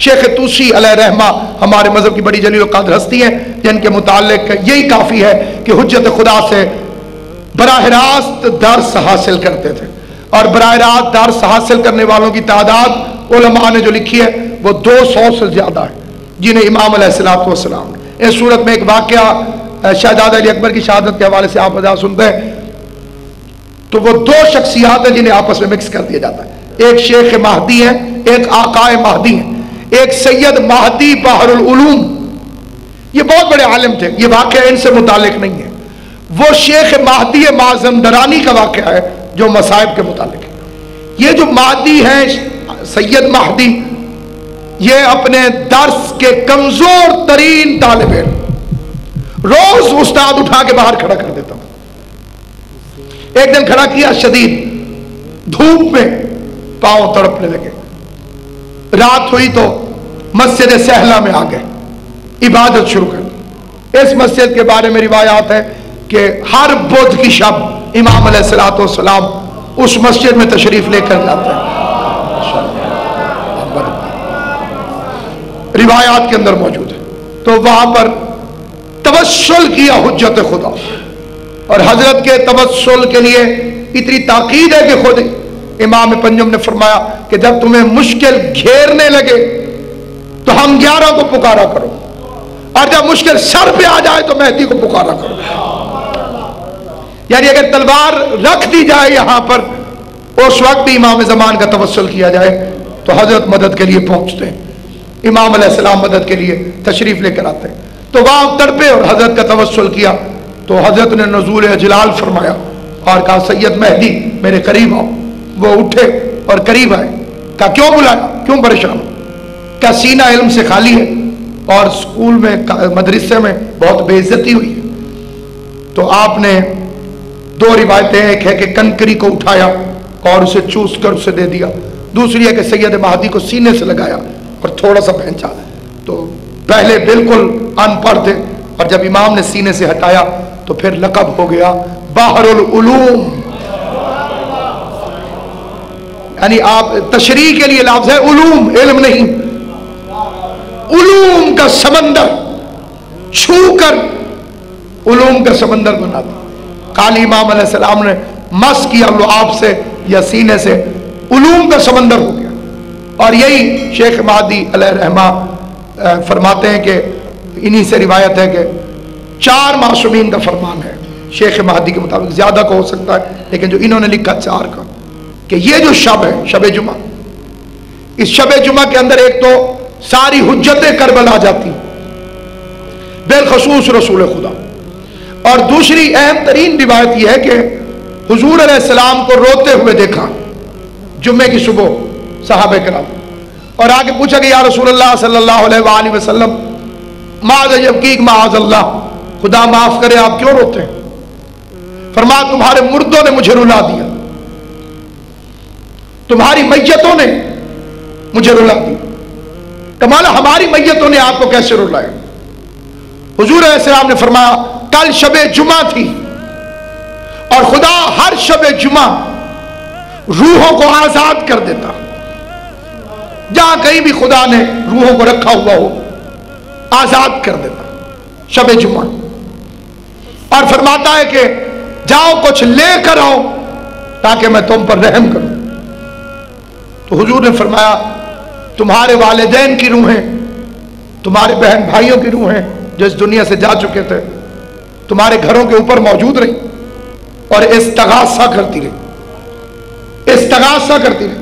شیخ طوسی علیہ رحمہ ہمارے مذہب کی بڑی جلیل و قدر ہستی ہیں، جن کے متعلق یہی کافی ہے کہ حجت خدا سے براہ راست درس حاصل کرتے تھے، اور براہ راست درس حاصل کرنے والوں کی تعداد علماء نے جو لکھی ہے وہ 200 سے زیادہ ہے، جنہیں امام علیہ السلام نے۔ اس صورت میں ایک واقعہ شہزادہ علی اکبر کی شہادت کے حوالے سے آپ وجہ سنتے ہیں تو وہ 2 شخصیات ہیں جنہیں آپس میں مکس کر دیا جاتا ہے، ایک شیخ مہدی ہے، ایک آقا مہدی ہے، ایک سید مہدی بحر العلوم، یہ بہت بڑے عالم تھے، یہ واقعہ ان سے متعلق نہیں ہے، وہ شیخ مہدی مازندرانی کا واقعہ ہے جو مصائب کے متعلق ہے۔ یہ جو مہدی ہیں سید مہدی، یہ اپنے درس کے کمزور ترین طالب علم روز استاد اٹھا کے باہر کھڑا کر دیتا ہوں۔ ایک دن کھڑا کیا، شدید دھوپ میں پاؤں تڑپنے لگے، رات ہوئی تو مسجد سہلہ میں آ گئے، عبادت شروع کر دی۔ اس مسجد کے بارے میں روایات ہے کہ ہر بدھ کی شب امام علیہ السلام اس مسجد میں تشریف لے کر جاتے ہیں، روایات کے اندر موجود ہے۔ تو وہاں پر توسل کیا حجت خدا، اور حضرت کے توسل کے لیے اتنی تاکید ہے کہ خود امام پنجم نے فرمایا کہ جب تمہیں مشکل گھیرنے لگے تو ہم 11 کو پکارا کرو، اور جب مشکل سر پہ آ جائے تو مہدی کو پکارا کرو۔ یعنی اگر تلوار رکھ دی جائے یہاں پر، اس وقت بھی امام زمان کا توسل کیا جائے تو حضرت مدد کے لیے پہنچتے ہیں، امام علیہ السلام مدد کے لیے تشریف لے کر آتے ہیں۔ تو وہاں تڑپے اور حضرت کا توسل کیا تو حضرت نے نزول جلال فرمایا اور کہا سید مہدی میرے قریب آؤ۔ وہ اٹھے اور قریب آئے، کہا کیوں بلایا، کیوں پریشان ہو؟ کہا سینہ علم سے خالی ہے اور اسکول میں مدرسے میں بہت بے عزتی ہوئی ہے۔ تو آپ نے 2 روایتیں، ایک ہے کہ کنکری کو اٹھایا اور اسے چوس کر اسے دے دیا، دوسری ہے کہ سید مہدی کو سینے سے لگایا اور تھوڑا سا پہنچا۔ تو پہلے بالکل ان پڑھ تھے، اور جب امام نے سینے سے ہٹایا تو پھر لقب ہو گیا بحر العلوم۔ یعنی آپ تشریح کے لیے لفظ ہے علوم، علم نہیں، علوم کا سمندر، چھو کر علوم کا سمندر بنا دیا۔ قالی امام علیہ السلام نے مس کیا لعاب سے یا سینے سے، علوم کا سمندر ہو گیا۔ اور یہی شیخ مہدی علیہ رحمہ فرماتے ہیں کہ انہی سے روایت ہے کہ 4 معصومین کا فرمان ہے شیخ مہدی کے مطابق، زیادہ کو ہو سکتا ہے لیکن جو انہوں نے لکھا 4 کا، کہ یہ جو شب ہے شب جمعہ، اس شب جمعہ کے اندر ایک تو ساری حجتیں کربلا جاتی بالخصوص رسول خدا، اور دوسری اہم ترین روایت یہ ہے کہ حضور علیہ السلام کو روتے ہوئے دیکھا جمعے کی صبح صحابہ کرام، اور آگے پوچھا کہ یا رسول اللہ صلی اللہ علیہ وآلہ وسلم معاذ یبکیک معاذ اللہ، خدا معاف کرے آپ کیوں روتے ہیں؟ فرمایا تمہارے مردوں نے مجھے رلا دیا، تمہاری میتوں نے مجھے رلا دیا۔ کمال ہماری میتوں نے آپ کو کیسے رلایا؟ حضور علیہ السلام نے فرمایا کل شب جمعہ تھی اور خدا ہر شب جمعہ روحوں کو آزاد کر دیتا، جہاں کہیں بھی خدا نے روحوں کو رکھا ہوا ہو آزاد کر دیتا شب جمعہ، اور فرماتا ہے کہ جاؤ کچھ لے کر آؤ تاکہ میں تم پر رحم کروں۔ تو حضور نے فرمایا تمہارے والدین کی روحیں، تمہارے بہن بھائیوں کی روحیں جو اس دنیا سے جا چکے تھے تمہارے گھروں کے اوپر موجود رہی اور استغاثہ کرتی رہی، استغاثہ کرتی رہی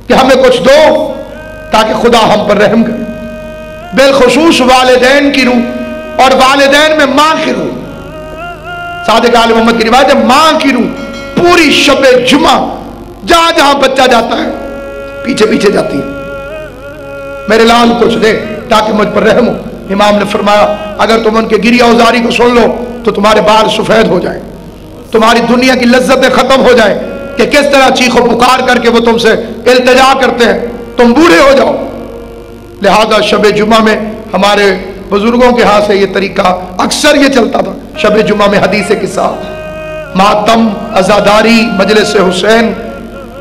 کہ ہمیں کچھ دو تاکہ خدا ہم پر رحم کرے۔ بالخصوص والدین کی روح، اور والدین میں ماں کی روح، صادق آل محمد کی روایت ہے ماں کی روح پوری شب جمعہ جہاں جہاں بچہ جاتا ہے پیچھے پیچھے جاتی ہے، میرے لال کچھ دے تاکہ مجھ پر رحم ہو۔ امام نے فرمایا اگر تم ان کے گریہ اوزاری کو سن لو تو تمہارے بال سفید ہو جائیں، تمہاری دنیا کی لذتیں ختم ہو جائیں کہ کس طرح چیخ و پکار کر کے وہ تم سے التجا کرتے ہیں، تم بوڑھے ہو جاؤ۔ لہذا شب جمعہ میں ہمارے بزرگوں کے ہاں سے یہ طریقہ اکثر یہ چلتا تھا، شب جمعہ میں حدیث کے ساتھ ماتم، عزاداری، مجلس حسین،